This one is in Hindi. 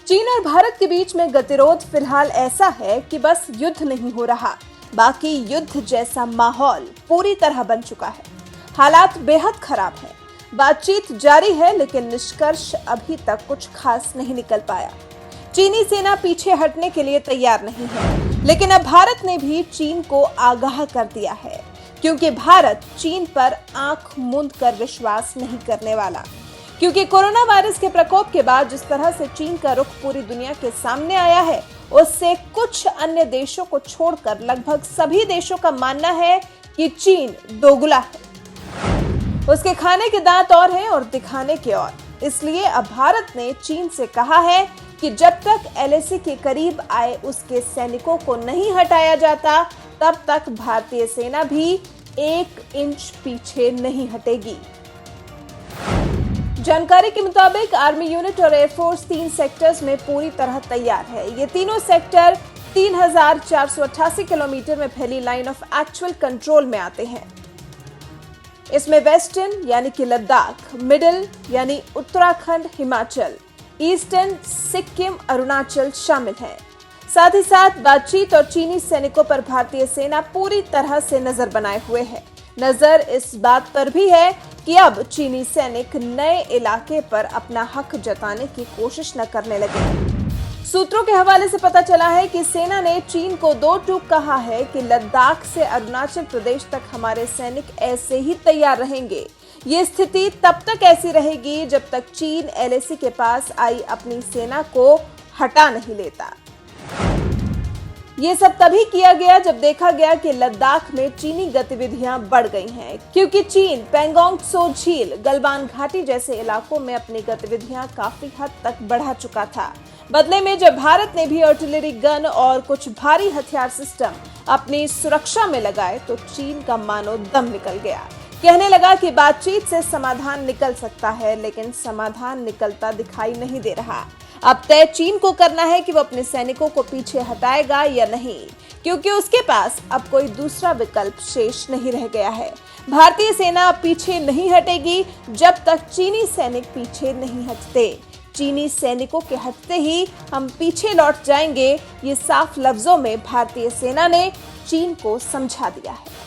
चीन और भारत के बीच में गतिरोध फिलहाल ऐसा है कि बस युद्ध नहीं हो रहा, बाकी युद्ध जैसा माहौल पूरी तरह बन चुका है। हालात बेहद खराब है। बातचीत जारी है, लेकिन निष्कर्ष अभी तक कुछ खास नहीं निकल पाया। चीनी सेना पीछे हटने के लिए तैयार नहीं है, लेकिन अब भारत ने भी चीन को आगाह कर दिया है, क्योंकि भारत चीन पर आंख मूंद कर विश्वास नहीं करने वाला। क्योंकि कोरोना वायरस के प्रकोप के बाद जिस तरह से चीन का रुख पूरी दुनिया के सामने आया है, उससे कुछ अन्य देशों को छोड़कर लगभग सभी देशों का मानना है कि चीन दोगला है। उसके खाने के दांत और हैं और दिखाने के और। इसलिए अब भारत ने चीन से कहा है कि जब तक एलएसी के करीब आए उसके सैनिकों को नहीं हटाया जाता, तब तक भारतीय सेना भी 1 इंच पीछे नहीं हटेगी। जानकारी के मुताबिक आर्मी यूनिट और एयरफोर्स 3 सेक्टर्स में पूरी तरह तैयार है। ये तीनों सेक्टर 3488 किलोमीटर में फैली लाइन ऑफ एक्चुअल कंट्रोल में आते हैं। इसमें वेस्टर्न यानी कि लद्दाख, मिडिल यानी उत्तराखंड, हिमाचल, ईस्टर्न सिक्किम, अरुणाचल शामिल हैं। साथ ही साथ बातचीत और चीनी सैनिकों पर भारतीय सेना पूरी तरह से नजर बनाए हुए है। नजर इस बात पर भी है कि अब चीनी सैनिक नए इलाके पर अपना हक जताने की कोशिश न करने लगे। सूत्रों के हवाले से पता चला है कि सेना ने चीन को 2 टूक कहा है कि लद्दाख से अरुणाचल प्रदेश तक हमारे सैनिक ऐसे ही तैयार रहेंगे। ये स्थिति तब तक ऐसी रहेगी जब तक चीन एलएसी के पास आई अपनी सेना को हटा नहीं लेता। ये सब तभी किया गया जब देखा गया कि लद्दाख में चीनी गतिविधियां बढ़ गई हैं, क्योंकि चीन पैंगोंग त्सो झील, गलवान घाटी जैसे इलाकों में अपनी गतिविधियां काफी हद तक बढ़ा चुका था। बदले में जब भारत ने भी आर्टिलरी गन और कुछ भारी हथियार सिस्टम अपनी सुरक्षा में लगाए, तो चीन का मानो दम निकल गया। कहने लगा कि बातचीत से समाधान निकल सकता है, लेकिन समाधान निकलता दिखाई नहीं दे रहा। अब तय चीन को करना है कि वो अपने सैनिकों को पीछे हटाएगा या नहीं, क्योंकि उसके पास अब कोई दूसरा विकल्प शेष नहीं रह गया है। भारतीय सेना अब पीछे नहीं हटेगी जब तक चीनी सैनिक पीछे नहीं हटते। चीनी सैनिकों के हटते ही हम पीछे लौट जाएंगे, ये साफ लफ्जों में भारतीय सेना ने चीन को समझा दिया है।